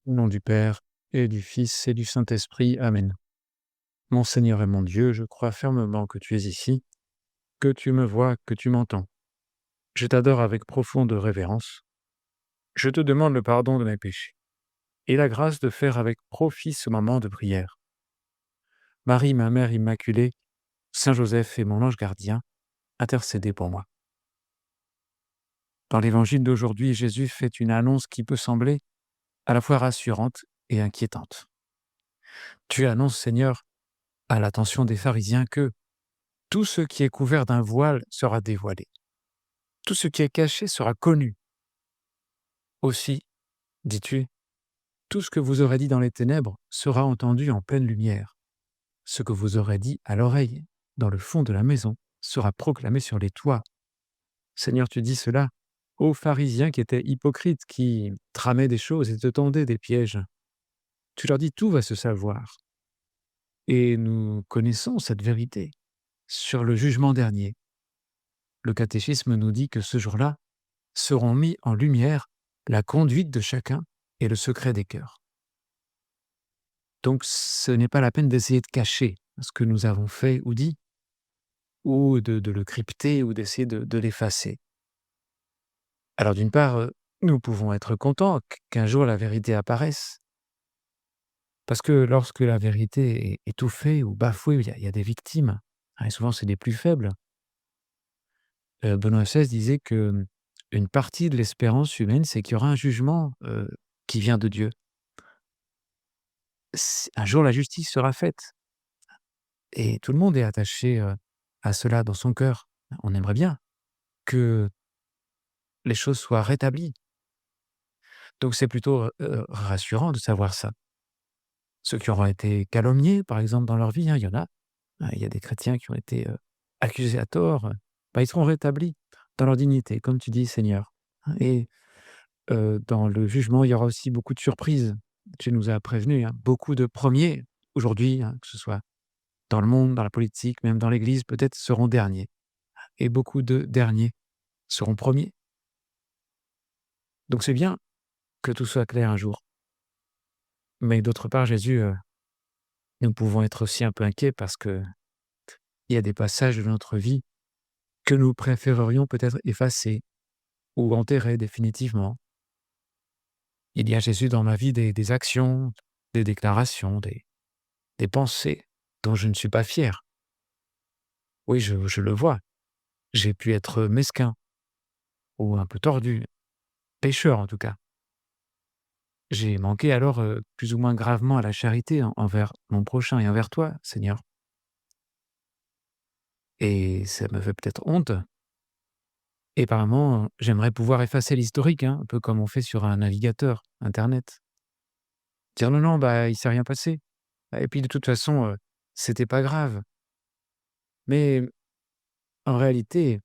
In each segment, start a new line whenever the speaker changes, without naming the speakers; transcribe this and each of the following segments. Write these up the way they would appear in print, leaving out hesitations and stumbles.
Au nom du Père, et du Fils, et du Saint-Esprit. Amen. Mon Seigneur et mon Dieu, je crois fermement que tu es ici, que tu me vois, que tu m'entends. Je t'adore avec profonde révérence. Je te demande le pardon de mes péchés et la grâce de faire avec profit ce moment de prière. Marie, ma mère immaculée, Saint Joseph et mon ange gardien, intercédez pour moi. Dans l'évangile d'aujourd'hui, Jésus fait une annonce qui peut sembler à la fois rassurante et inquiétante. Tu annonces, Seigneur, à l'attention des pharisiens que tout ce qui est couvert d'un voile sera dévoilé. Tout ce qui est caché sera connu. Aussi, dis-tu, tout ce que vous aurez dit dans les ténèbres sera entendu en pleine lumière. Ce que vous aurez dit à l'oreille, dans le fond de la maison, sera proclamé sur les toits. Seigneur, tu dis cela aux pharisiens qui étaient hypocrites, qui tramaient des choses et te tendaient des pièges. Tu leur dis tout va se savoir. Et nous connaissons cette vérité sur le jugement dernier. Le catéchisme nous dit que ce jour-là, seront mis en lumière la conduite de chacun et le secret des cœurs. Donc ce n'est pas la peine d'essayer de cacher ce que nous avons fait ou dit, ou de le crypter ou d'essayer de l'effacer. Alors d'une part, nous pouvons être contents qu'un jour la vérité apparaisse, parce que lorsque la vérité est étouffée ou bafouée, il y a des victimes, hein, et souvent c'est les plus faibles. Benoît XVI disait que une partie de l'espérance humaine, c'est qu'il y aura un jugement qui vient de Dieu. Un jour la justice sera faite et tout le monde est attaché, à cela dans son cœur. On aimerait bien que les choses soient rétablies. Donc c'est plutôt, rassurant de savoir ça. Ceux qui auront été calomniés, par exemple, dans leur vie, hein, il y en a. Il y a des chrétiens qui ont été, accusés à tort, bah, ils seront rétablis dans leur dignité, comme tu dis, Seigneur. Et dans le jugement, il y aura aussi beaucoup de surprises. Tu nous as prévenus, hein, beaucoup de premiers aujourd'hui, hein, que ce soit dans le monde, dans la politique, même dans l'Église, peut-être seront derniers. Et beaucoup de derniers seront premiers. Donc c'est bien que tout soit clair un jour. Mais d'autre part, Jésus, nous pouvons être aussi un peu inquiets parce qu'il y a des passages de notre vie que nous préférerions peut-être effacer ou enterrer définitivement. Il y a, Jésus, dans ma vie des actions, des déclarations, des pensées dont je ne suis pas fier. Oui, je le vois. J'ai pu être mesquin ou un peu tordu, pécheur en tout cas. J'ai manqué alors, plus ou moins gravement à la charité envers mon prochain et envers toi, Seigneur. Et ça me fait peut-être honte et par moments, j'aimerais pouvoir effacer l'historique, hein, un peu comme on fait sur un navigateur internet. Dire: «Non, non, bah, il s'est rien passé et puis de toute façon, c'était pas grave». Mais en réalité,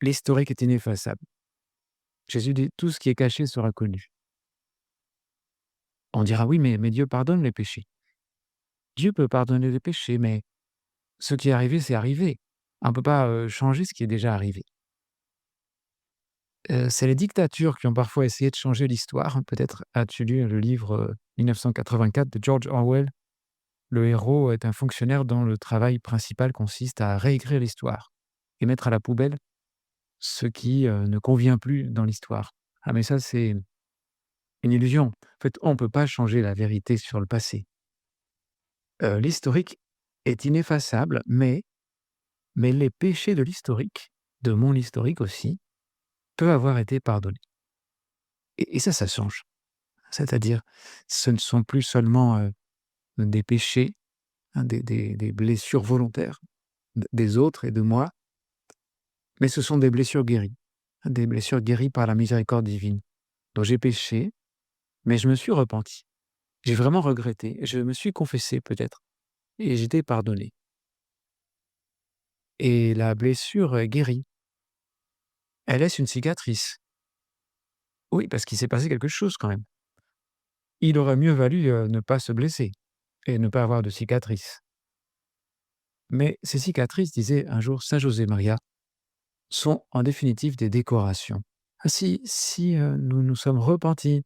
l'historique est ineffaçable. Jésus dit: «Tout ce qui est caché sera connu». On dira: «Oui, mais Dieu pardonne les péchés». Dieu peut pardonner les péchés, mais ce qui est arrivé, c'est arrivé. On ne peut pas, changer ce qui est déjà arrivé. C'est les dictatures qui ont parfois essayé de changer l'histoire. Peut-être as-tu lu le livre, 1984 de George Orwell? Le héros est un fonctionnaire dont le travail principal consiste à réécrire l'histoire et mettre à la poubelle ce qui, ne convient plus dans l'histoire. Ah mais ça, c'est une illusion. En fait, on ne peut pas changer la vérité sur le passé. L'historique est ineffaçable, mais les péchés de l'historique, de mon historique aussi, peuvent avoir été pardonnés et ça change. C'est-à-dire, ce ne sont plus seulement, des péchés, hein, des blessures volontaires des autres et de moi, mais ce sont des blessures guéries, hein, des blessures guéries par la miséricorde divine. Donc j'ai péché, mais je me suis repenti. J'ai vraiment regretté, je me suis confessé peut-être et j'ai été pardonné et la blessure est guérie. Elle laisse une cicatrice. Oui, parce qu'il s'est passé quelque chose quand même. Il aurait mieux valu, ne pas se blesser et ne pas avoir de cicatrice. Mais ces cicatrices, disait un jour saint José Maria, sont en définitive des décorations. Ah si, nous nous sommes repentis,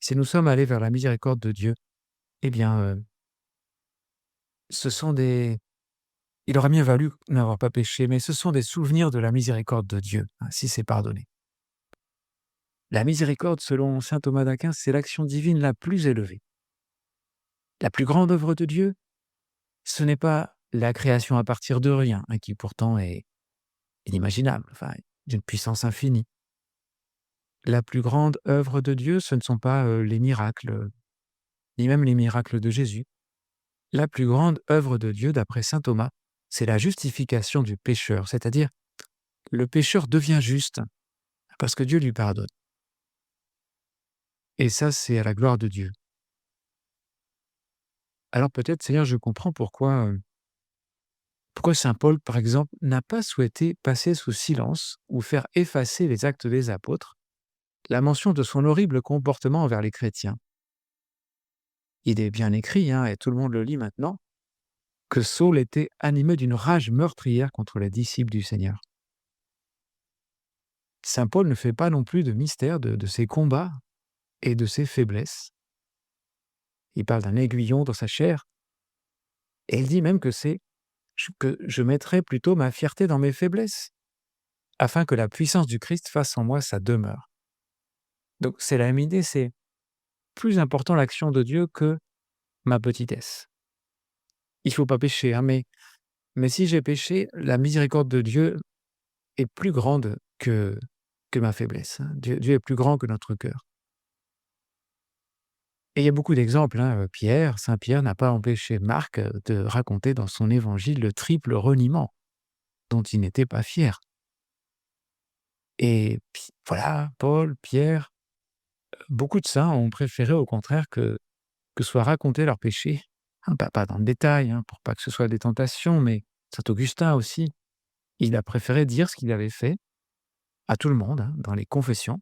Si nous sommes allés vers la miséricorde de Dieu, eh bien, ce sont des il aurait mieux valu n'avoir pas péché, mais ce sont des souvenirs de la miséricorde de Dieu, hein, si c'est pardonné. La miséricorde, selon saint Thomas d'Aquin, c'est l'action divine la plus élevée. La plus grande œuvre de Dieu, ce n'est pas la création à partir de rien, hein, qui pourtant est inimaginable, enfin, d'une puissance infinie. La plus grande œuvre de Dieu, ce ne sont pas, les miracles, ni même les miracles de Jésus. La plus grande œuvre de Dieu, d'après saint Thomas, c'est la justification du pécheur, c'est-à-dire le pécheur devient juste parce que Dieu lui pardonne. Et ça, c'est à la gloire de Dieu. Alors peut-être, Seigneur, je comprends pourquoi saint Paul, par exemple, n'a pas souhaité passer sous silence ou faire effacer les actes des apôtres, la mention de son horrible comportement envers les chrétiens. Il est bien écrit, hein, et tout le monde le lit maintenant, que Saul était animé d'une rage meurtrière contre les disciples du Seigneur. Saint Paul ne fait pas non plus de mystère de ses combats et de ses faiblesses. Il parle d'un aiguillon dans sa chair, et il dit même que que je mettrai plutôt ma fierté dans mes faiblesses, afin que la puissance du Christ fasse en moi sa demeure. Donc c'est la même idée, c'est plus important l'action de Dieu que ma petitesse. Il ne faut pas pécher, hein, mais si j'ai péché, la miséricorde de Dieu est plus grande que ma faiblesse, hein. Dieu est plus grand que notre cœur. Et il y a beaucoup d'exemples, hein, saint Pierre n'a pas empêché Marc, de raconter dans son évangile le triple reniement dont il n'était pas fier. Et puis voilà, Paul, Pierre, beaucoup de saints ont préféré au contraire que soit raconté leur péché, hein, pas dans le détail, hein, pour pas que ce soit des tentations, mais saint Augustin aussi, il a préféré dire ce qu'il avait fait à tout le monde, hein, dans les confessions,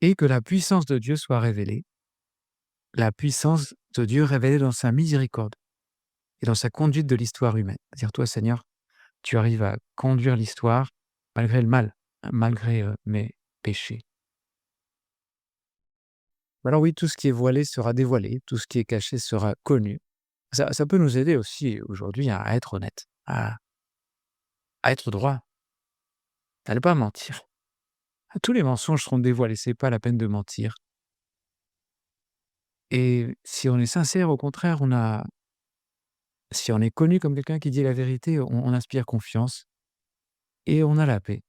et que la puissance de Dieu soit révélée, la puissance de Dieu révélée dans sa miséricorde et dans sa conduite de l'histoire humaine. C'est-à-dire, toi, Seigneur, tu arrives à conduire l'histoire malgré le mal, hein, malgré mes péchés. Alors oui, tout ce qui est voilé sera dévoilé, tout ce qui est caché sera connu. Ça peut nous aider aussi aujourd'hui à être honnête, à être droit, à ne pas mentir. Tous les mensonges seront dévoilés, c'est pas la peine de mentir. Et si on est sincère, au contraire, si on est connu comme quelqu'un qui dit la vérité, on inspire confiance et on a la paix.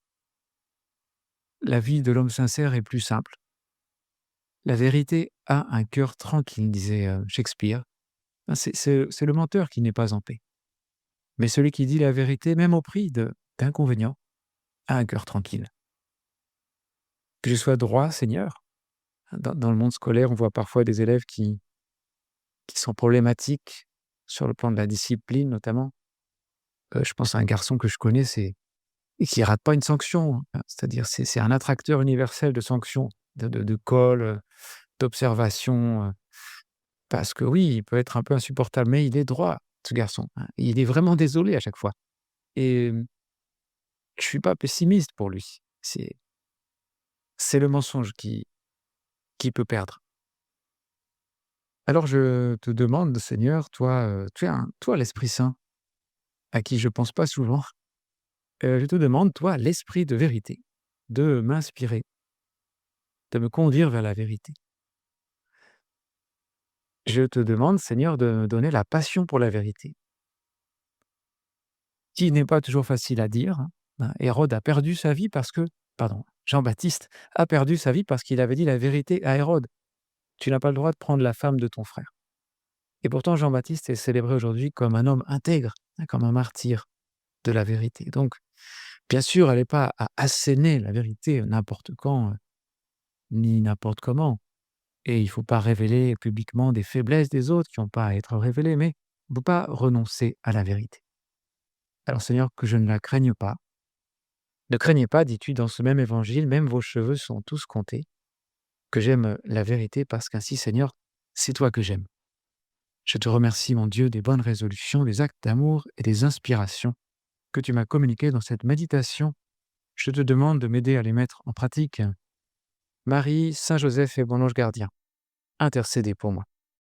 La vie de l'homme sincère est plus simple. La vérité a un cœur tranquille, disait Shakespeare. C'est le menteur qui n'est pas en paix. Mais celui qui dit la vérité, même au prix d'inconvénients, a un cœur tranquille. Que je sois droit, Seigneur. Dans le monde scolaire, on voit parfois des élèves qui sont problématiques sur le plan de la discipline notamment. Je pense à un garçon que je connais, et qui rate pas une sanction, hein. C'est-à-dire c'est un attracteur universel de sanctions, de colle, d'observation, parce que oui, il peut être un peu insupportable, mais il est droit, ce garçon, hein. Il est vraiment désolé à chaque fois et je suis pas pessimiste pour lui. C'est le mensonge qui peut perdre. Alors je te demande, Seigneur, toi, toi l'Esprit Saint, à qui je pense pas souvent, je te demande, toi, l'Esprit de vérité, de m'inspirer, de me conduire vers la vérité. Je te demande, Seigneur, de me donner la passion pour la vérité, qui n'est pas toujours facile à dire, hein. Hérode a perdu sa vie Jean-Baptiste a perdu sa vie parce qu'il avait dit la vérité à Hérode. Tu n'as pas le droit de prendre la femme de ton frère. Et pourtant, Jean-Baptiste est célébré aujourd'hui comme un homme intègre, hein, comme un martyr de la vérité. Donc, bien sûr, elle n'est pas à asséner la vérité n'importe quand, ni n'importe comment. Et il ne faut pas révéler publiquement des faiblesses des autres qui n'ont pas à être révélées, mais on ne peut pas renoncer à la vérité. Alors Seigneur, que je ne la craigne pas. Ne craignez pas, dis-tu dans ce même évangile, même vos cheveux sont tous comptés, que j'aime la vérité parce qu'ainsi, Seigneur, c'est toi que j'aime. Je te remercie, mon Dieu, des bonnes résolutions, des actes d'amour et des inspirations que tu m'as communiquées dans cette méditation. Je te demande de m'aider à les mettre en pratique. Marie, Saint Joseph et bon ange gardien. intercédez pour moi.